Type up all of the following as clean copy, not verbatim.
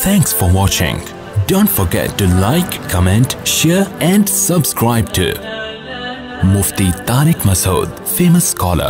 Thanks for watching. Don't forget to like, comment, share and subscribe to Mufti Tariq Masood, famous scholar.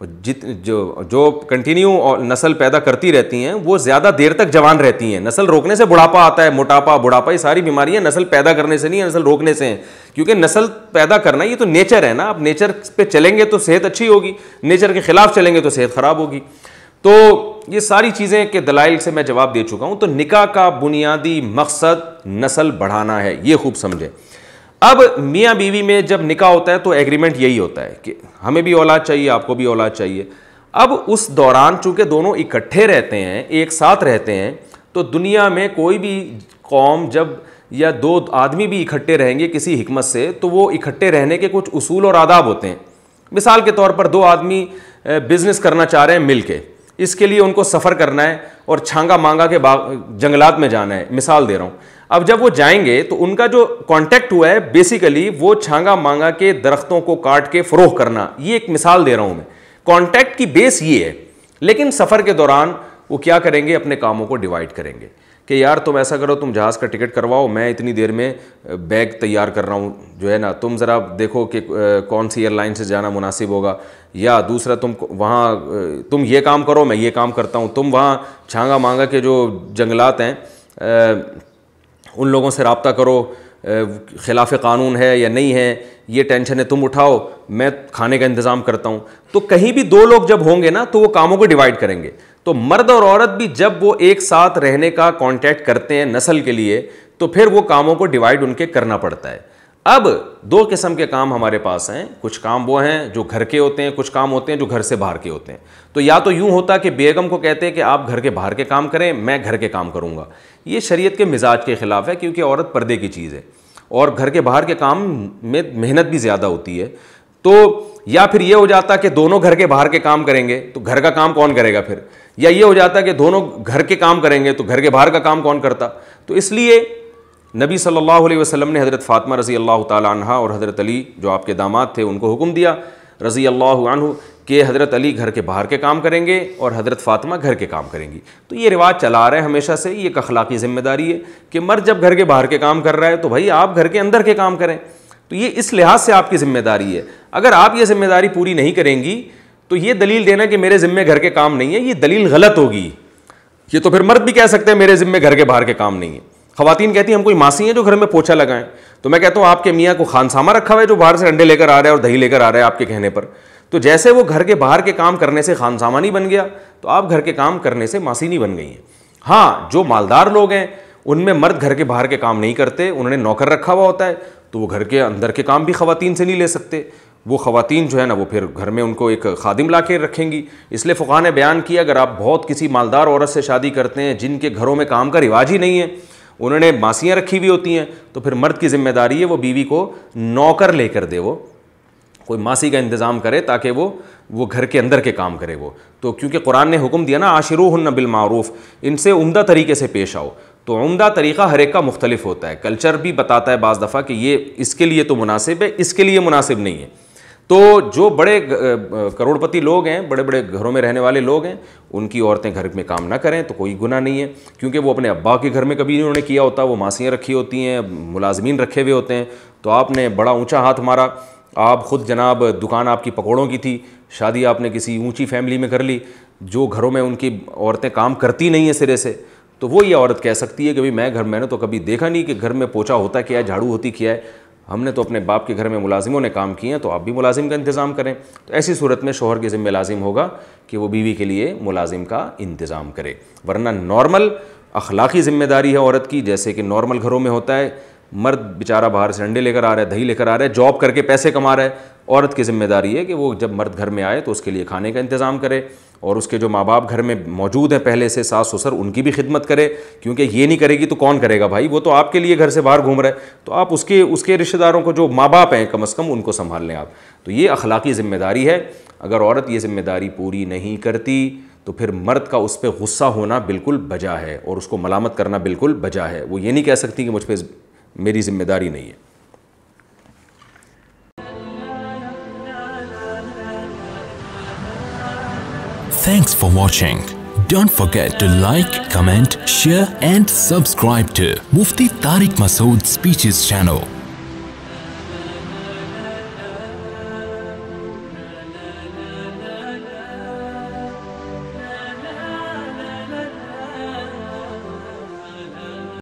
جو continue نسل پیدا کرتی رہتی ہیں وہ زیادہ دیر تک جوان رہتی ہیں. نسل روکنے سے بڑھاپا آتا ہے, موٹاپا, بڑھاپا, یہ ساری بیماریاں نسل پیدا کرنے سے نہیں, نسل روکنے سے ہیں. کیونکہ نسل پیدا کرنا یہ تو نیچر ہے نا, آپ نیچر پہ چلیں گے تو صحت اچھی ہوگی, نیچر کے خلاف چلیں گے تو صحت خراب ہوگی. تو یہ ساری چیزیں کے دلائل سے میں جواب دے چکا ہوں. تو نکاح کا بنیادی مقصد نسل بڑھانا ہے, یہ خوب سمجھیں. اب میاں بیوی میں جب نکاح ہوتا ہے تو ایگریمنٹ یہی ہوتا ہے کہ ہمیں بھی اولاد چاہیے, آپ کو بھی اولاد چاہیے. اب اس دوران چونکہ دونوں اکٹھے رہتے ہیں, ایک ساتھ رہتے ہیں, تو دنیا میں کوئی بھی قوم جب یا دو آدمی بھی اکٹھے رہیں گے کسی حکمت سے, تو وہ اکٹھے رہنے کے کچھ اصول اور آداب ہوتے ہیں. مثال کے طور پر دو آدمی بزنس کرنا چاہ رہے ہیں مل کے, اس کے لیے ان کو سفر کرنا ہے اور چھانگا مانگا کے جنگلات میں جانا ہے, مثال دے رہا ہوں. اب جب وہ جائیں گے تو ان کا جو کانٹیکٹ ہوا ہے بیسیکلی وہ چھانگا مانگا کے درختوں کو کاٹ کے فروغ کرنا, یہ ایک مثال دے رہا ہوں میں. کانٹیکٹ کی بیس یہ ہے. لیکن سفر کے دوران وہ کیا کریں گے, اپنے کاموں کو ڈیوائڈ کریں گے کہ یار تم ایسا کرو, تم جہاز کا ٹکٹ کرواؤ, میں اتنی دیر میں بیگ تیار کر رہا ہوں جو ہے نا, تم ذرا دیکھو کہ کون سی ایئر لائن سے جانا مناسب ہوگا, یا دوسرا تم وہاں تم یہ کام کرو, میں یہ کام کرتا ہوں, تم وہاں چھانگا مانگا کے جو جنگلات ہیں ان لوگوں سے رابطہ کرو, خلاف قانون ہے یا نہیں ہے یہ ٹینشن ہے تم اٹھاؤ, میں کھانے کا انتظام کرتا ہوں. تو کہیں بھی دو لوگ جب ہوں گے نا تو وہ کاموں کو ڈیوائڈ کریں گے. تو مرد اور عورت بھی جب وہ ایک ساتھ رہنے کا کانٹیکٹ کرتے ہیں نسل کے لیے, تو پھر وہ کاموں کو ڈیوائڈ ان کے کرنا پڑتا ہے. اب دو قسم کے کام ہمارے پاس ہیں. کچھ کام وہ ہیں جو گھر کے ہوتے ہیں, کچھ کام ہوتے ہیں جو گھر سے باہر کے ہوتے ہیں. تو یا تو یوں ہوتا کہ بیگم کو کہتے ہیں کہ آپ گھر کے باہر کے کام کریں, میں گھر کے کام کروں گا. یہ شریعت کے مزاج کے خلاف ہے کیونکہ عورت پردے کی چیز ہے اور گھر کے باہر کے کام میں محنت بھی زیادہ ہوتی ہے. تو یا پھر یہ ہو جاتا کہ دونوں گھر کے باہر کے کام کریں گے تو گھر کا کام کون کرے گا پھر, یا یہ ہو جاتا کہ دونوں گھر کے کام کریں گے تو گھر کے باہر کا کام کون کرتا. تو اس لیے نبی صلی اللہ علیہ وسلم نے حضرت فاطمہ رضی اللہ تعالی عنہ اور حضرت علی جو آپ کے داماد تھے ان کو حکم دیا رضی اللہ عنہ کہ حضرت علی گھر کے باہر کے کام کریں گے اور حضرت فاطمہ گھر کے کام کریں گی. تو یہ رواج چلا آ رہا ہے ہمیشہ سے, یہ ایک اخلاقی ذمہ داری ہے کہ مرد جب گھر کے باہر کے کام کر رہا ہے تو بھائی آپ گھر کے اندر کے کام کریں. تو یہ اس لحاظ سے آپ کی ذمہ داری ہے. اگر آپ یہ ذمہ داری پوری نہیں کریں گی تو یہ دلیل دینا کہ میرے ذمہ گھر کے کام نہیں ہے, یہ دلیل غلط ہوگی. یہ تو پھر مرد بھی کہہ سکتے ہیں میرے ذمہ گھر کے باہر کے کام نہیں ہے. خواتین کہتی ہیں ہم کوئی ماسی ہیں جو گھر میں پوچھا لگائیں. تو میں کہتا ہوں آپ کے میاں کو خانسامہ رکھا ہوا ہے جو باہر سے انڈے لے کر آ رہا ہے اور دہی لے کر آ رہا ہے آپ کے کہنے پر. تو جیسے وہ گھر کے باہر کے کام کرنے سے خانسامہ نہیں بن گیا تو آپ گھر کے کام کرنے سے ماسی نہیں بن گئی ہیں. ہاں جو مالدار لوگ ہیں ان میں مرد گھر کے باہر کے کام نہیں کرتے, انہوں نے نوکر رکھا ہوا ہوتا ہے, تو وہ گھر کے اندر کے کام بھی خواتین سے نہیں لے سکتے. وہ خواتین جو ہے نا وہ پھر گھر میں ان کو ایک خادم لا کے رکھیں گی. اس لیے فقہاء نے بیان کیا اگر آپ بہت کسی مالدار عورت سے شادی کرتے ہیں جن کے گھروں میں کام کا رواج ہی نہیں ہے, انہوں نے ماسیاں رکھی ہوئی ہوتی ہیں, تو پھر مرد کی ذمہ داری ہے وہ بیوی کو نوکر لے کر دے, وہ کوئی ماسی کا انتظام کرے تاکہ وہ گھر کے اندر کے کام کرے. وہ تو کیونکہ قرآن نے حکم دیا نا عاشروہن بالمعروف, ان سے عمدہ طریقے سے پیش آؤ. تو عمدہ طریقہ ہر ایک کا مختلف ہوتا ہے. کلچر بھی بتاتا ہے بعض دفعہ کہ یہ اس کے لیے تو مناسب ہے, اس کے لیے مناسب نہیں ہے. تو جو بڑے کروڑ پتی لوگ ہیں, بڑے بڑے گھروں میں رہنے والے لوگ ہیں, ان کی عورتیں گھر میں کام نہ کریں تو کوئی گناہ نہیں ہے, کیونکہ وہ اپنے ابا کے گھر میں کبھی انہوں نے کیا ہوتا, وہ ماسیاں رکھی ہوتی ہیں, ملازمین رکھے ہوئے ہوتے ہیں. تو آپ نے بڑا اونچا ہاتھ مارا, آپ خود جناب دکان آپ کی پکوڑوں کی تھی, شادی آپ نے کسی اونچی فیملی میں کر لی جو گھروں میں ان کی عورتیں کام کرتی نہیں ہیں سرے سے, تو وہ یہ عورت کہہ سکتی ہے کہ میں نے تو کبھی دیکھا نہیں کہ گھر میں پوچھا ہوتا کیا ہے, جھاڑو ہوتی کیا ہے, ہم نے تو اپنے باپ کے گھر میں ملازموں نے کام کیے ہیں, تو آپ بھی ملازم کا انتظام کریں. تو ایسی صورت میں شوہر کے ذمہ لازم ہوگا کہ وہ بیوی کے لیے ملازم کا انتظام کرے. ورنہ نارمل اخلاقی ذمہ داری ہے عورت کی, جیسے کہ نارمل گھروں میں ہوتا ہے, مرد بیچارہ باہر سے انڈے لے کر آ رہا ہے, دہی لے کر آ رہا ہے, جاب کر کے پیسے کما رہا ہے. عورت کی ذمہ داری ہے کہ وہ جب مرد گھر میں آئے تو اس کے لیے کھانے کا انتظام کرے, اور اس کے جو ماں باپ گھر میں موجود ہیں پہلے سے, ساس سسر, ان کی بھی خدمت کرے, کیونکہ یہ نہیں کرے گی تو کون کرے گا بھائی, وہ تو آپ کے لیے گھر سے باہر گھوم رہا ہے, تو آپ اس کے رشتہ داروں کو جو ماں باپ ہیں کم از کم ان کو سنبھال لیں آپ. تو یہ اخلاقی ذمہ داری ہے. اگر عورت یہ ذمہ داری پوری نہیں کرتی تو پھر مرد کا اس پہ غصہ ہونا بالکل بجا ہے اور اس کو ملامت کرنا بالکل بجا ہے. وہ یہ نہیں کہہ سکتی کہ مجھ پہ میری ذمہ داری نہیں ہے. Thanks for watching. Don't forget to like, comment, share and subscribe to Mufti Tariq Masood Speeches channel.